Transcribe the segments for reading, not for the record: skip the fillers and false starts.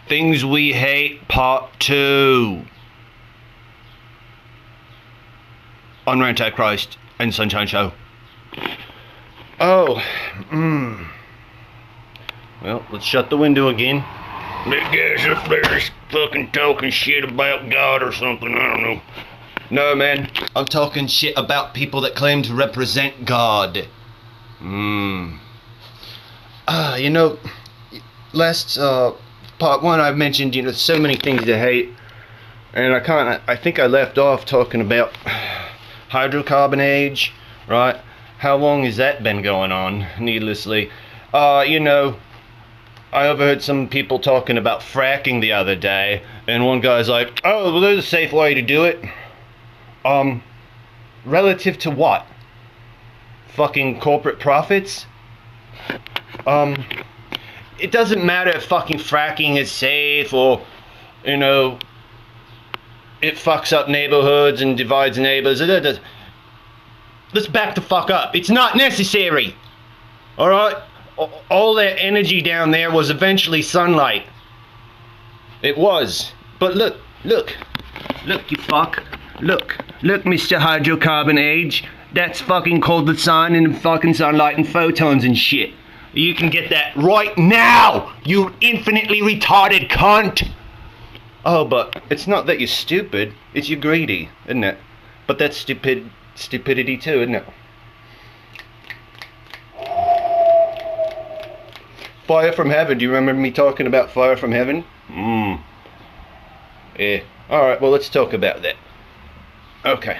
Things we hate, part 2. On Antichrist and Sunshine Show. Oh, well, let's shut the window again. That guy's up there fucking talking shit about God or something, I don't know. No, man, I'm talking shit about people that claim to represent God. You know, last part 1 I mentioned, you know, so many things to hate, and I think I left off talking about hydrocarbon age, right? How long has that been going on, needlessly? You know, I overheard some people talking about fracking the other day, and one guy's like, oh, well, there's a safe way to do it. Relative to what? Fucking corporate profits? It doesn't matter if fucking fracking is safe or, you know, it fucks up neighborhoods and divides neighbors. Let's back the fuck up. It's not necessary. Alright? All that energy down there was eventually sunlight. It was. But look, you fuck. Look, Mr. Hydrocarbon Age. That's fucking called the sun and fucking sunlight and photons and shit. You can get that right now, you infinitely retarded cunt. Oh, but it's not that you're stupid, it's you're greedy, isn't it? But that's stupidity too, isn't it? Fire from heaven, do you remember me talking about fire from heaven? Yeah, alright, well, let's talk about that. Okay.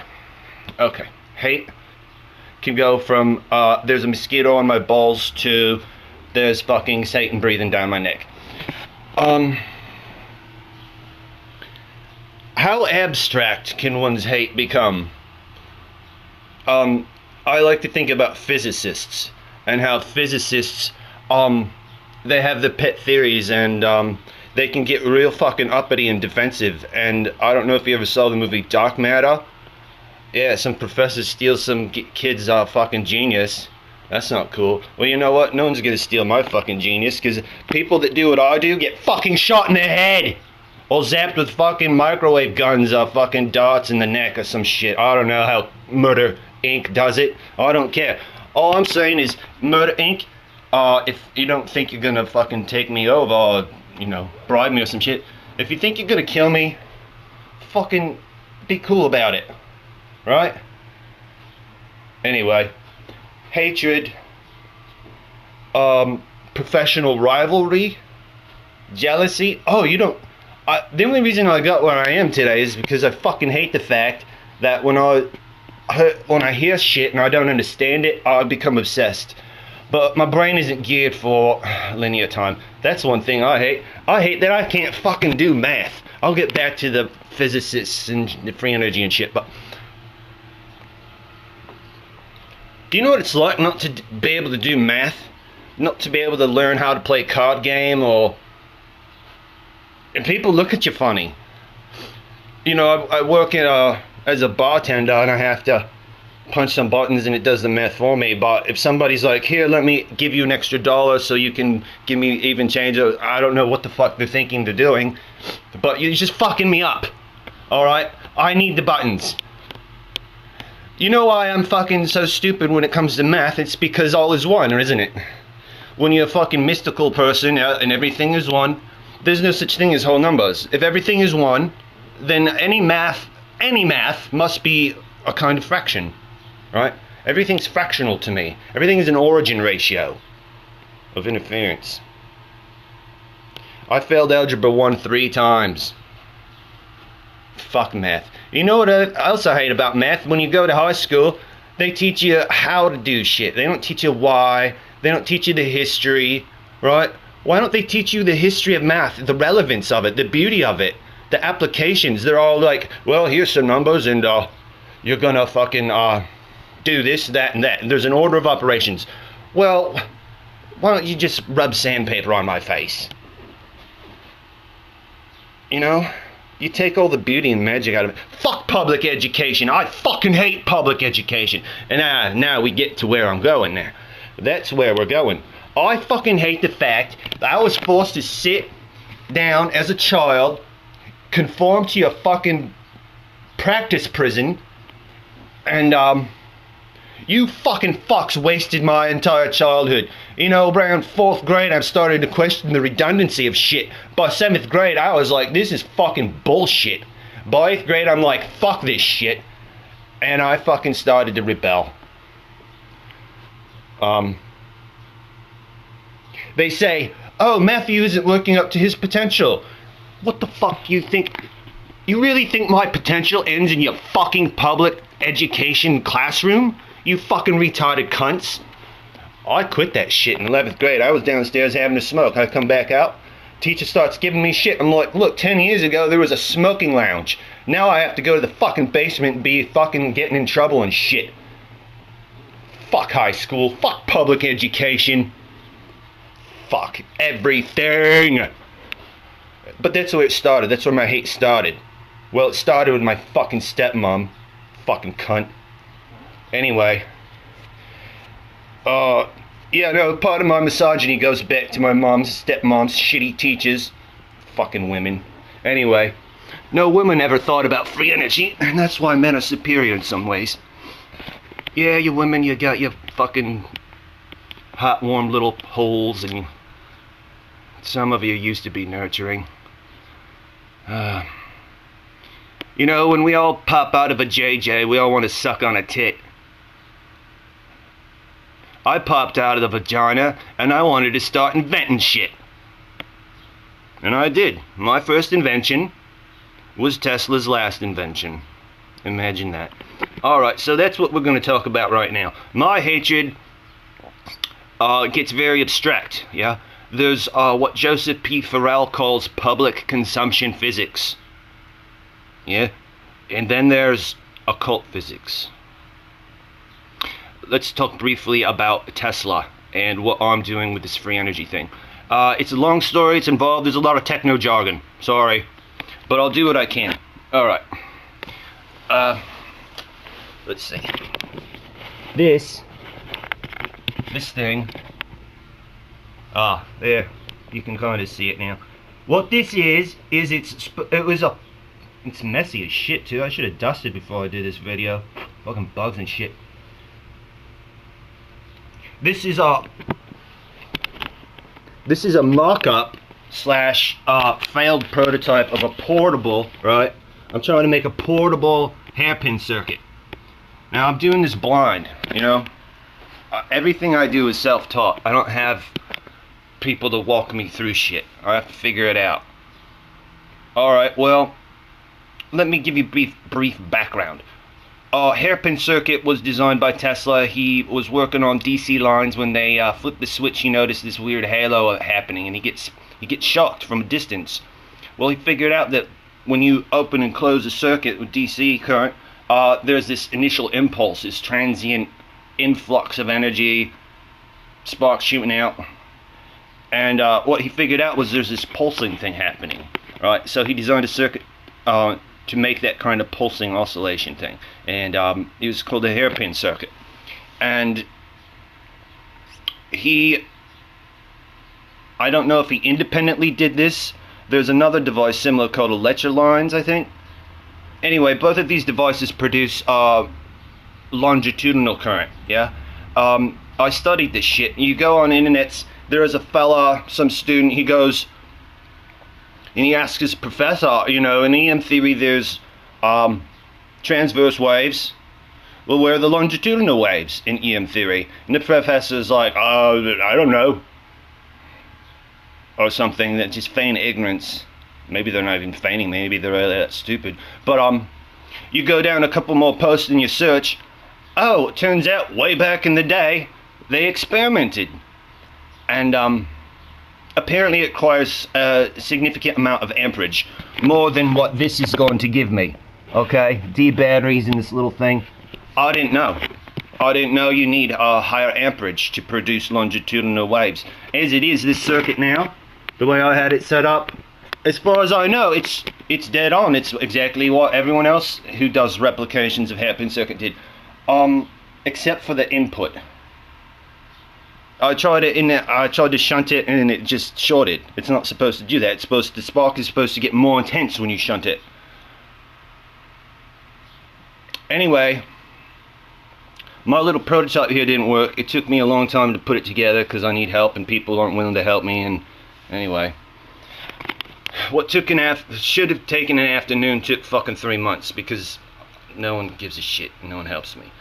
Hate can go from, there's a mosquito on my balls to there's fucking Satan breathing down my neck. How abstract can one's hate become? I like to think about physicists and how physicists, they have the pet theories and they can get real fucking uppity and defensive. And I don't know if you ever saw the movie Dark Matter. Yeah, some professor steals some kid's fucking genius. That's not cool. Well, you know what? No one's gonna steal my fucking genius, because people that do what I do get fucking shot in the head. Or zapped with fucking microwave guns or fucking darts in the neck or some shit. I don't know how Murder Inc. does it. I don't care. All I'm saying is, Murder Inc., if you don't think you're gonna fucking take me over or, you know, bribe me or some shit, if you think you're gonna kill me, fucking be cool about it. Right? Anyway, hatred, professional rivalry, jealousy. Oh, you don't... the only reason I got where I am today is because I fucking hate the fact that when I hear shit and I don't understand it, I become obsessed. But my brain isn't geared for linear time. That's one thing I hate. I hate that I can't fucking do math. I'll get back to the physicists and the free energy and shit, but... Do you know what it's like not to be able to do math? Not to be able to learn how to play a card game, or... And people look at you funny. You know, I work as a bartender and I have to punch some buttons and it does the math for me. But if somebody's like, here, let me give you an extra $1 so you can give me even change, I don't know what the fuck they're thinking they're doing. But you're just fucking me up. Alright? I need the buttons. You know why I'm fucking so stupid when it comes to math? It's because all is one, isn't it? When you're a fucking mystical person and everything is one, there's no such thing as whole numbers. If everything is one, then any math must be a kind of fraction, right? Everything's fractional to me. Everything is an origin ratio of interference. I failed Algebra 1 3 times. Fuck math. You know what else I hate about math? When you go to high school, they teach you how to do shit. They don't teach you why. They don't teach you the history, right? Why don't they teach you the history of math, the relevance of it, the beauty of it, the applications? They're all like, well, here's some numbers and you're gonna fucking do this, that, and that. And there's an order of operations. Well, why don't you just rub sandpaper on my face? You know? You take all the beauty and magic out of it. Fuck public education. I fucking hate public education. And now we get to where I'm going now. That's where we're going. I fucking hate the fact that I was forced to sit down as a child, conformed to your fucking practice prison, and you fucking fucks wasted my entire childhood. You know, around 4th grade, I'm starting to question the redundancy of shit. By 7th grade, I was like, this is fucking bullshit. By 8th grade, I'm like, fuck this shit. And I fucking started to rebel. They say, oh, Matthew isn't working up to his potential. What the fuck do you think? You really think my potential ends in your fucking public education classroom? You fucking retarded cunts. I quit that shit in 11th grade. I was downstairs having a smoke. I come back out. Teacher starts giving me shit. I'm like, look, 10 years ago there was a smoking lounge. Now I have to go to the fucking basement and be fucking getting in trouble and shit. Fuck high school. Fuck public education. Fuck everything. But that's where it started. That's where my hate started. Well, it started with my fucking stepmom. Fucking cunt. Anyway. Yeah, no, part of my misogyny goes back to my stepmom's shitty teachers. Fucking women. Anyway. No woman ever thought about free energy, and that's why men are superior in some ways. Yeah, you women, you got your fucking hot, warm little holes, and some of you used to be nurturing. You know, when we all pop out of a JJ, we all want to suck on a tit. I popped out of the vagina, and I wanted to start inventing shit. And I did. My first invention was Tesla's last invention. Imagine that. Alright, so that's what we're going to talk about right now. My hatred gets very abstract, yeah? There's what Joseph P. Farrell calls public consumption physics. Yeah? And then there's occult physics. Let's talk briefly about Tesla and what I'm doing with this free energy thing. It's a long story, it's involved, there's a lot of techno jargon. Sorry. But I'll do what I can. Alright. Let's see. This thing. There. You can kind of see it now. What this is it's messy as shit too. I should have dusted before I did this video. Fucking bugs and shit. This is a mock-up slash failed prototype of a portable, right? I'm trying to make a portable hairpin circuit. Now I'm doing this blind, you know. Everything I do is self-taught. I don't have people to walk me through shit. I have to figure it out. Alright, well, let me give you brief background. Hairpin circuit was designed by Tesla. He was working on DC lines. When they flipped the switch, he noticed this weird halo happening, and he gets shocked from a distance. Well, he figured out that when you open and close a circuit with DC current, there's this initial impulse, this transient influx of energy, sparks shooting out, and what he figured out was there's this pulsing thing happening, right? So he designed a circuit to make that kind of pulsing oscillation thing, and it was called the hairpin circuit. And I don't know if he independently did this. There's another device similar called electro lines, I think. Anyway, both of these devices produce longitudinal current, yeah? I studied this shit. You go on internets, there is a fella, some student, he goes, and he asks his professor, you know, in EM theory there's transverse waves. Well, where are the longitudinal waves in EM theory? And the professor's like, I don't know. Or something, that just feign ignorance. Maybe they're not even feigning, maybe they're really that stupid. But you go down a couple more posts in your search. Oh, it turns out way back in the day, they experimented. And apparently it requires a significant amount of amperage, more than what this is going to give me. Okay, D batteries in this little thing. I didn't know. I didn't know you need a higher amperage to produce longitudinal waves. As it is, this circuit now, the way I had it set up, as far as I know, it's dead on. It's exactly what everyone else who does replications of hairpin circuit did, except for the input. I tried it in there, I tried to shunt it and it just shorted. It's not supposed to do that. It's supposed to, the spark is supposed to get more intense when you shunt it. Anyway, my little prototype here didn't work. It took me a long time to put it together because I need help and people aren't willing to help me. And anyway, what took should have taken an afternoon took fucking 3 months because no one gives a shit. No one helps me.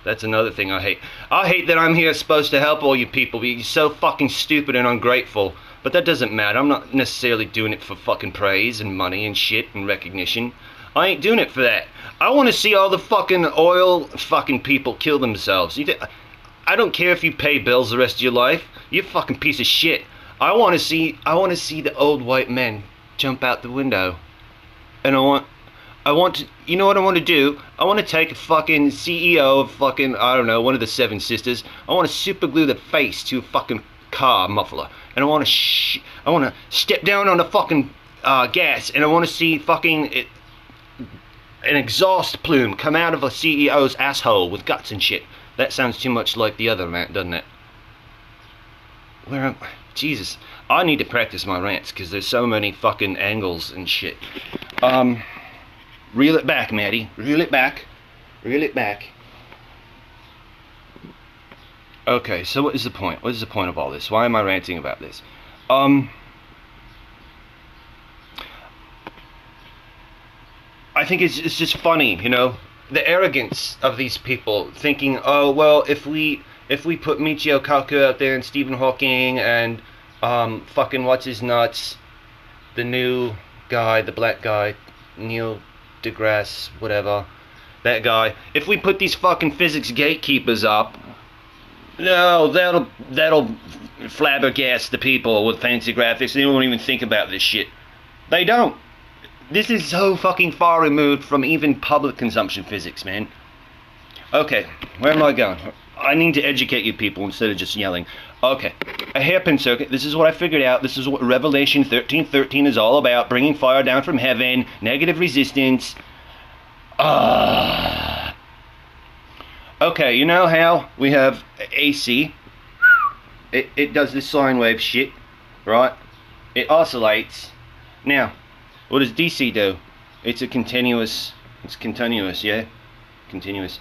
That's another thing I hate. I hate that I'm here supposed to help all you people, but you're so fucking stupid and ungrateful. But that doesn't matter. I'm not necessarily doing it for fucking praise and money and shit and recognition. I ain't doing it for that. I want to see all the fucking oil fucking people kill themselves. I don't care if you pay bills the rest of your life. You're a fucking piece of shit. I want to see the old white men jump out the window. And I want to, you know what I want to do? I want to take a fucking CEO of fucking, I don't know, one of the Seven Sisters. I want to super glue the face to a fucking car muffler. And I want to step down on the fucking gas. And I want to see fucking an exhaust plume come out of a CEO's asshole with guts and shit. That sounds too much like the other man, doesn't it? Jesus. I need to practice my rants because there's so many fucking angles and shit. Reel it back, Maddie. Reel it back. Reel it back. Okay, so what is the point? What is the point of all this? Why am I ranting about this? I think it's just funny, you know? The arrogance of these people thinking, oh, well, if we put Michio Kaku out there and Stephen Hawking and fucking what's his nuts, the new guy, the black guy, Neil deGrasse, whatever, that guy, if we put these fucking physics gatekeepers up, no, that'll flabbergast the people with fancy graphics. They won't even think about this shit. They don't. This is so fucking far removed from even public consumption physics, man. Okay, where am I going? I need to educate you people instead of just yelling. Okay, a hairpin circuit. This is what I figured out. This is what Revelation 13:13 is all about. Bringing fire down from heaven. Negative resistance. Okay, you know how we have AC? It does this sine wave shit, right? It oscillates. Now, what does DC do? It's continuous, yeah? Continuous.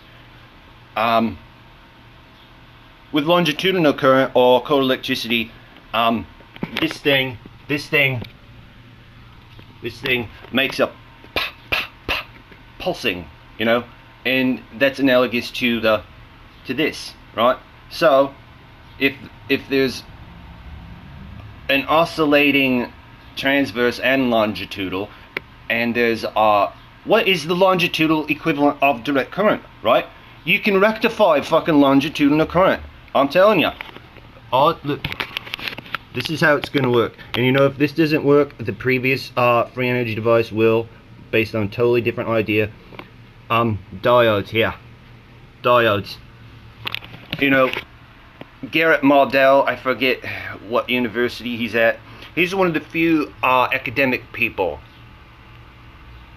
With longitudinal current or cold electricity, this thing makes a pulsing, you know, and that's analogous to this, right? So, if there's an oscillating transverse and longitudinal, and there's what is the longitudinal equivalent of direct current, right? You can rectify fucking longitudinal current. I'm telling you. Oh, look. This is how it's going to work. And you know, if this doesn't work, the previous free energy device will, based on a totally different idea. Diodes here. Diodes. You know, Garrett Mardell, I forget what university he's at. He's one of the few academic people.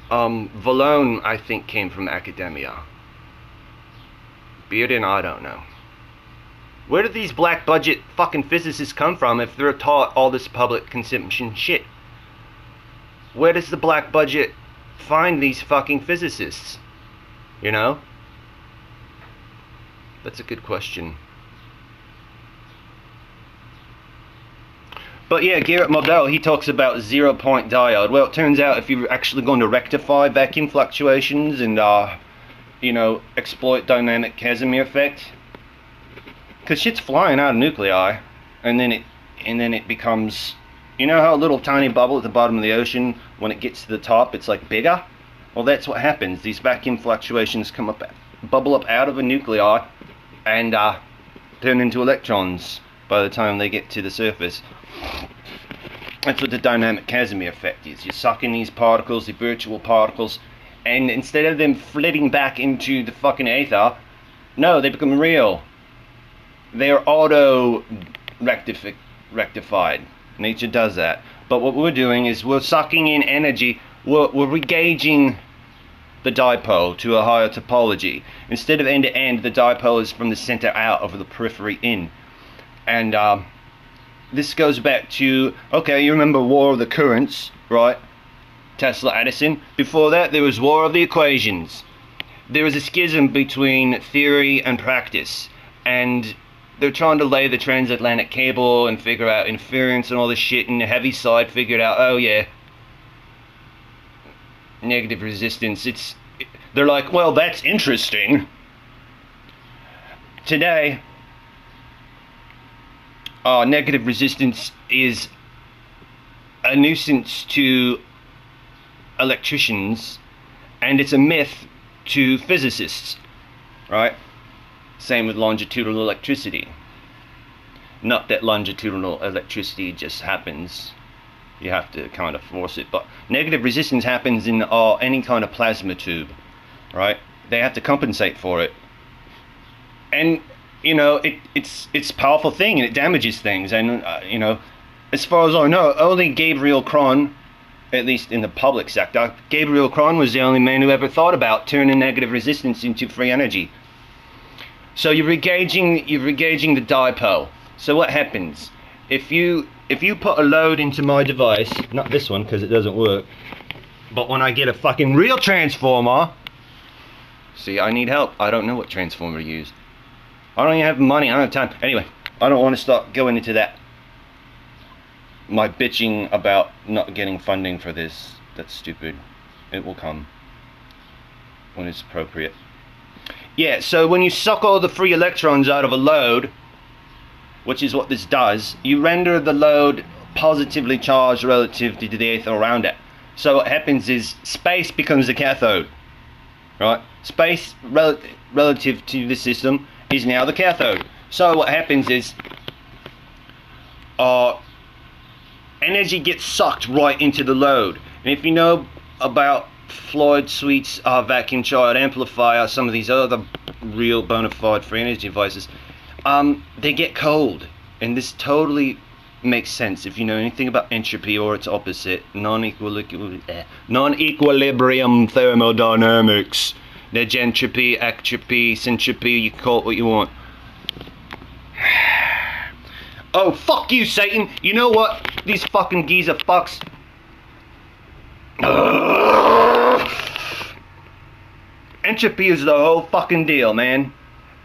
Valone, I think, came from academia. Bearden, I don't know. Where do these black budget fucking physicists come from if they're taught all this public consumption shit? Where does the black budget find these fucking physicists? You know? That's a good question. But yeah, Garrett Mardell, he talks about 0-point diode. Well, it turns out if you're actually going to rectify vacuum fluctuations and, you know, exploit dynamic Casimir effect, because shit's flying out of nuclei, and then it becomes, you know how a little tiny bubble at the bottom of the ocean, when it gets to the top, it's like bigger? Well, that's what happens. These vacuum fluctuations come up, bubble up out of a nuclei, and turn into electrons by the time they get to the surface. That's what the dynamic Casimir effect is. You're sucking these particles, the virtual particles, and instead of them flitting back into the fucking ether, no, they become real. They're auto-rectified. Nature does that. But what we're doing is we're sucking in energy. We're regaging the dipole to a higher topology. Instead of end to end, the dipole is from the center out over the periphery in. And this goes back to, okay, you remember War of the Currents, right? Tesla, Edison. Before that, there was War of the Equations. There was a schism between theory and practice, and they're trying to lay the transatlantic cable and figure out inference and all this shit, and the heavy side figured out, oh yeah, negative resistance. They're like, well, that's interesting. Today, negative resistance is a nuisance to electricians, and it's a myth to physicists, right? Same with longitudinal electricity. Not that longitudinal electricity just happens. You have to kind of force it. But negative resistance happens in any kind of plasma tube, right? They have to compensate for it. And, you know, it's a powerful thing, and it damages things. And, you know, as far as I know, only Gabriel Cron, at least in the public sector, Gabriel Cron was the only man who ever thought about turning negative resistance into free energy. So you're regaging the dipole. So what happens? If you put a load into my device, not this one because it doesn't work, but when I get a fucking real transformer, see, I need help. I don't know what transformer to use. I don't even have money. I don't have time. Anyway, I don't want to start going into that. My bitching about not getting funding for this, that's stupid. It will come when it's appropriate. Yeah, so when you suck all the free electrons out of a load, which is what this does, you render the load positively charged relative to the ether around it. So what happens is space becomes the cathode, right? Space relative to the system is now the cathode. So what happens is energy gets sucked right into the load. And if you know about Floyd Sweet's vacuum child amplifier, some of these other real bona fide free energy devices, they get cold. And this totally makes sense if you know anything about entropy or its opposite, non-equilibrium thermodynamics. There's entropy, actropy, syntropy, you call it what you want. Oh, fuck you, Satan. You know what? These fucking geezer fucks. Entropy is the whole fucking deal, man.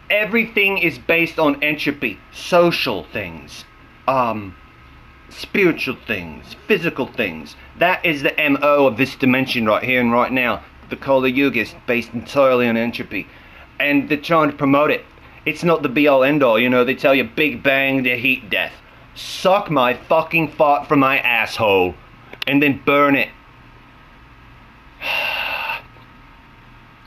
Everything is based on entropy. Social things. Spiritual things. Physical things. That is the MO of this dimension right here and right now. The Kali Yuga is based entirely on entropy. And they're trying to promote it. It's not the be-all end-all, you know, they tell you Big Bang, the heat death. Suck my fucking fart from my asshole, and then burn it.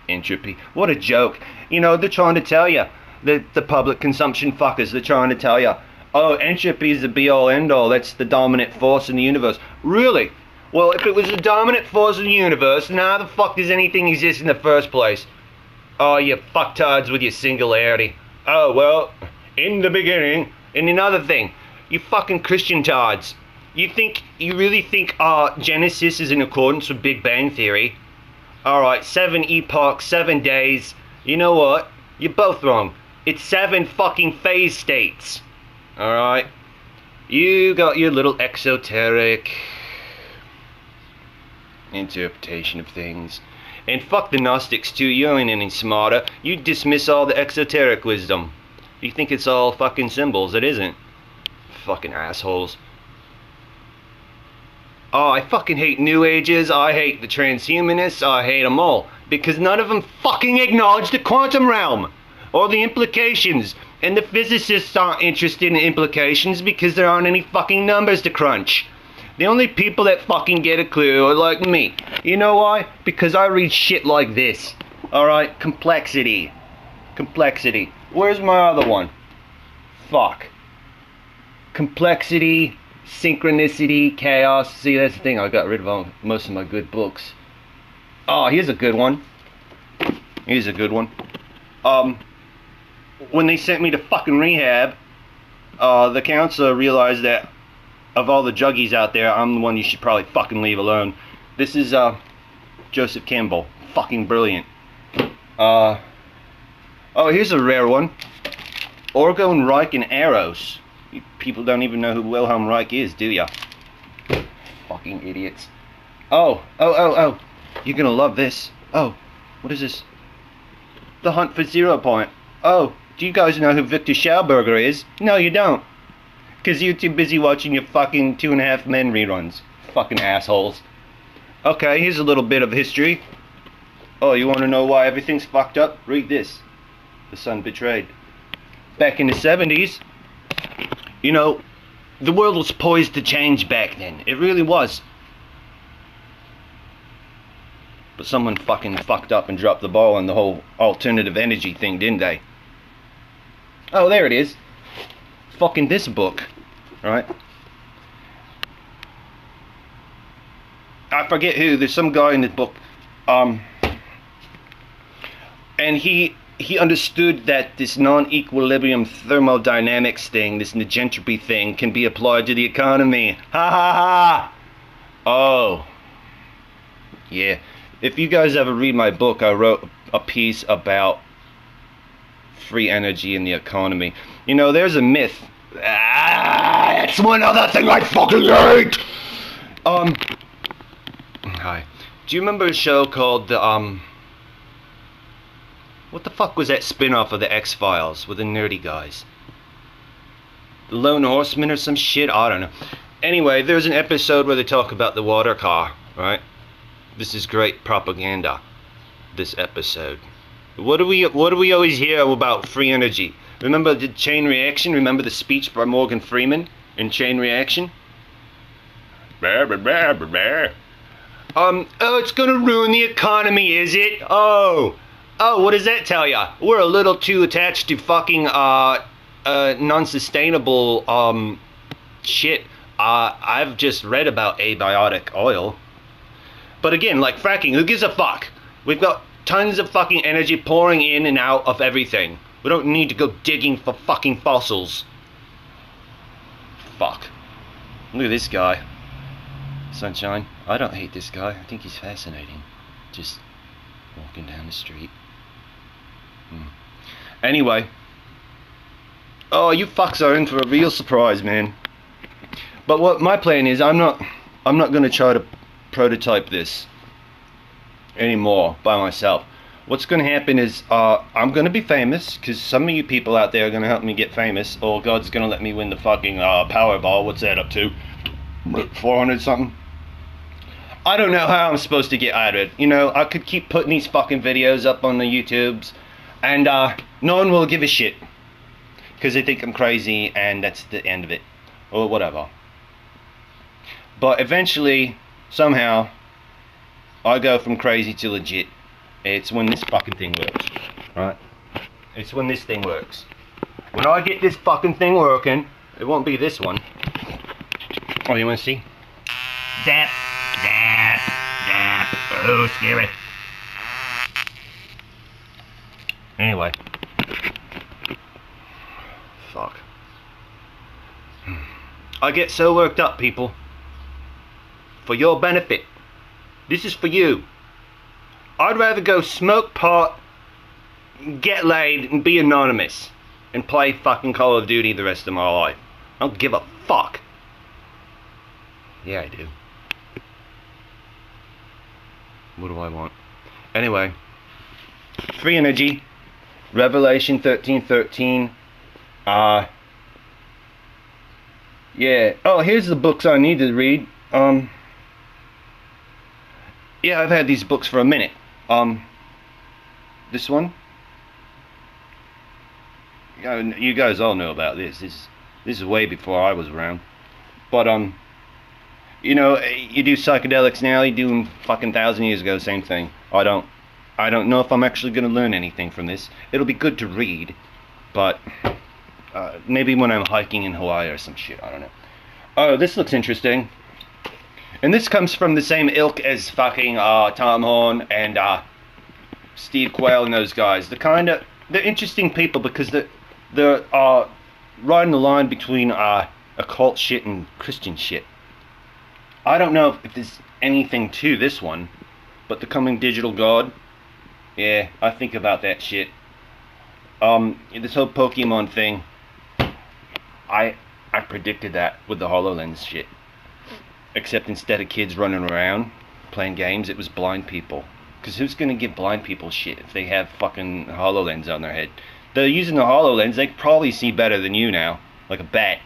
Entropy. What a joke. You know, they're trying to tell you, the public consumption fuckers, they're trying to tell you, oh, entropy is the be-all end-all, that's the dominant force in the universe. Really? Well, if it was the dominant force in the universe, then how the fuck does anything exist in the first place? Oh, you fucktards with your singularity. Oh, well, in the beginning. And another thing, you fucking Christian tards. You really think Genesis is in accordance with Big Bang Theory? Alright, 7 epochs, 7 days. You know what? You're both wrong. It's 7 fucking phase states. Alright? You got your little exoteric interpretation of things. And fuck the Gnostics too, you ain't any smarter. You dismiss all the exoteric wisdom. You think it's all fucking symbols, it isn't. Fucking assholes. Oh, I fucking hate New Ages, I hate the transhumanists, I hate them all. Because none of them fucking acknowledge the quantum realm. Or the implications. And the physicists aren't interested in implications because there aren't any fucking numbers to crunch. The only people that fucking get a clue are like me. You know why? Because I read shit like this. Alright? Complexity. Complexity. Where's my other one? Fuck. Complexity, synchronicity, chaos. See, that's the thing. I got rid of most of my good books. Oh, here's a good one. Here's a good one. When they sent me to fucking rehab, the counselor realized that of all the juggies out there, I'm the one you should probably fucking leave alone. This is Joseph Campbell. fucking brilliant. Oh, here's a rare one. Orgon, Reich, and Eros. You people don't even know who Wilhelm Reich is, do ya? Fucking idiots. Oh. You're gonna love this. Oh, what is this? The Hunt for 0 Point. Oh, do you guys know who Victor Schauberger is? No, you don't. Because you're too busy watching your fucking 2.5 Men reruns. Fucking assholes. Okay, here's a little bit of history. Oh, you want to know why everything's fucked up? Read this. The Sun Betrayed. Back in the 70s, you know, the world was poised to change back then. It really was. But someone fucking fucked up and dropped the ball on the whole alternative energy thing, didn't they? Oh, there it is. Fucking this book. Right? I forget who. There's some guy in the book. And he understood that this non-equilibrium thermodynamics thing, this negentropy thing, can be applied to the economy. Ha ha ha! Oh. Yeah. If you guys ever read my book, I wrote a piece about free energy in the economy. You know, there's a myth. That's one other thing I fucking hate! Hi. Do you remember a show called what the fuck was that spin-off of the X-Files with the nerdy guys? The Lone Horseman or some shit? I don't know. Anyway, there's an episode where they talk about the water car, right? This is great propaganda, this episode. What do we always hear about free energy? Remember the Chain Reaction? Remember the speech by Morgan Freeman in Chain Reaction? Oh, it's gonna ruin the economy, is it? Oh, what does that tell ya? We're a little too attached to fucking non-sustainable shit. I've just read about abiotic oil. But again, like fracking, who gives a fuck? We've got tons of fucking energy pouring in and out of everything. We don't need to go digging for fucking fossils. Fuck. Look at this guy. Sunshine. I don't hate this guy. I think he's fascinating. Just walking down the street. Anyway. Oh, you fucks are in for a real surprise, man. But what my plan is, I'm not gonna try to prototype this anymore by myself. What's gonna happen is I'm gonna be famous, because some of you people out there are gonna help me get famous, or God's gonna let me win the fucking Powerball. What's that up to? 400 something? I don't know how I'm supposed to get out of it. You know, I could keep putting these fucking videos up on the YouTubes, and no one will give a shit, because they think I'm crazy, and that's the end of it, or whatever. But eventually, somehow, I go from crazy to legit. It's when this fucking thing works, right? It's when this thing works. When I get this fucking thing working, it won't be this one. Oh, you want to see? Zap, zap, zap. Oh, scary. Anyway. Fuck. I get so worked up, people. For your benefit. This is for you. I'd rather go smoke pot, get laid, and be anonymous, and play fucking Call of Duty the rest of my life. I don't give a fuck. Yeah, I do. What do I want? Anyway. Free energy. Revelation 13:13. Yeah. Oh, here's the books I need to read. Yeah, I've had these books for a minute. This one. You guys all know about this. This is way before I was around. But you know, you do psychedelics now. You do them fucking 1,000 years ago. Same thing. I don't know if I'm actually gonna learn anything from this. It'll be good to read, but maybe when I'm hiking in Hawaii or some shit. I don't know. Oh, this looks interesting. And this comes from the same ilk as fucking Tom Horn and Steve Quayle and those guys. They're interesting people because they're riding the line between occult shit and Christian shit. I don't know if there's anything to this one, But the coming digital god, yeah, I think about that shit. This whole Pokemon thing, I predicted that with the HoloLens shit. Except instead of kids running around playing games, it was blind people. Because who's gonna give blind people shit if they have fucking HoloLens on their head? They're using the HoloLens, they probably see better than you now, like a bat.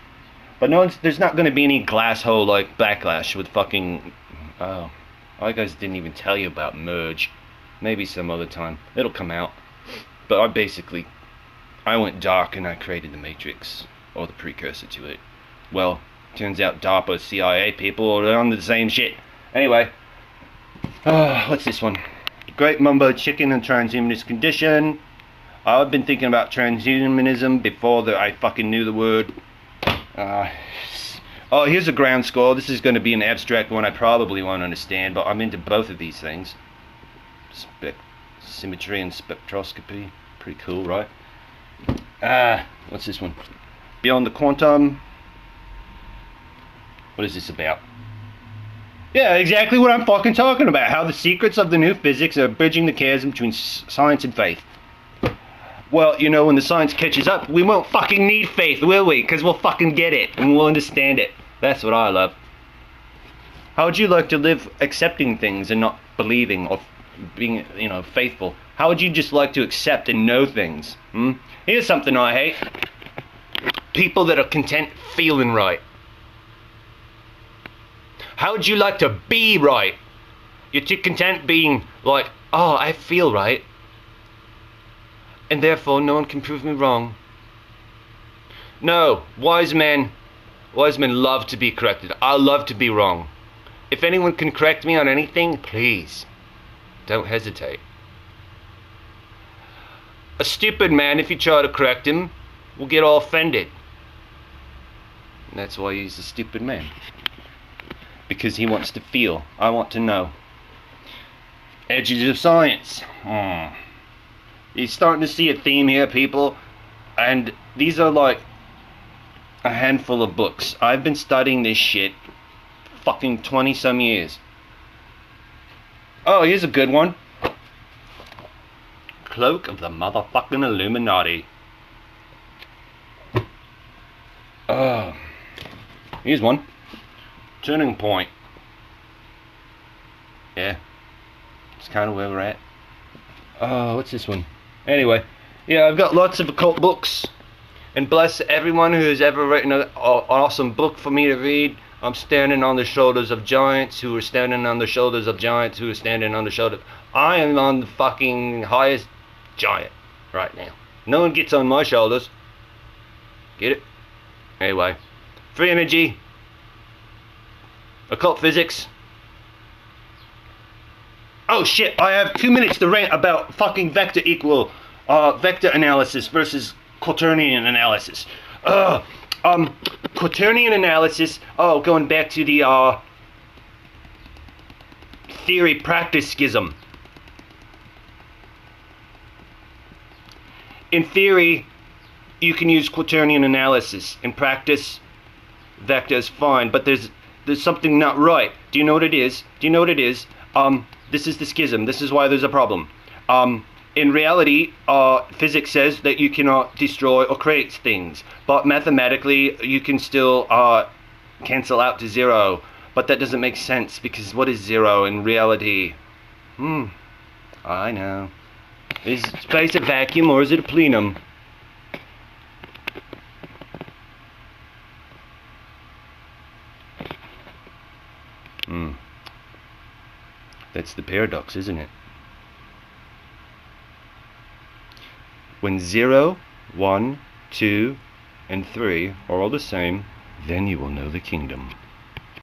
But there's not gonna be any glass hole like backlash with fucking. Oh, I guys didn't even tell you about Merge. Maybe some other time it'll come out. But I went dark and I created the Matrix, or the precursor to it. Well, turns out DARPA, CIA people are on the same shit. Anyway, what's this one? Great Mumbo Chicken and Transhumanist Condition. I've been thinking about transhumanism before I fucking knew the word. Oh, here's a ground score. This is going to be an abstract one I probably won't understand, but I'm into both of these things. Symmetry and spectroscopy. Pretty cool, right? What's this one? Beyond the Quantum. What is this about? Yeah, exactly what I'm fucking talking about. How the secrets of the new physics are bridging the chasm between science and faith. Well, you know, when the science catches up, we won't fucking need faith, will we? Because we'll fucking get it and we'll understand it. That's what I love. How would you like to live accepting things and not believing or being, you know, faithful? How would you just like to accept and know things? Here's something I hate. People that are content feeling right. How would you like to be right? You're too content being like, oh, I feel right, and therefore no one can prove me wrong. No, wise men love to be corrected. I love to be wrong. If anyone can correct me on anything, please, don't hesitate. A stupid man, if you try to correct him, will get all offended. And that's why he's a stupid man. Because he wants to feel. I want to know. Edges of science. You're starting to see a theme here, people. And these are like a handful of books. I've been studying this shit fucking 20 some years. Oh, here's a good one. Cloak of the motherfucking Illuminati. Oh, here's one. Turning Point. Yeah, it's kind of where we're at. Oh, what's this one? Anyway, yeah, I've got lots of occult books, and bless everyone who has ever written an awesome book for me to read. I'm standing on the shoulders of giants who are standing on the shoulders of giants who are standing on the shoulders. I am on the fucking highest giant right now. No one gets on my shoulders. Get it? Anyway, free energy. Occult physics. Oh shit, I have 2 minutes to rant about fucking vector analysis versus quaternion analysis. Quaternion analysis, going back to the theory practice schism. In theory, you can use quaternion analysis. In practice, vector is fine, but there's something not right. Do you know what it is? This is the schism. This is why there's a problem. In reality, physics says that you cannot destroy or create things, but mathematically you can still cancel out to zero. But that doesn't make sense, because what is zero in reality? I know. Is space a vacuum or is it a plenum? That's the paradox, isn't it? When 0, 1, 2, and 3 are all the same, then you will know the kingdom.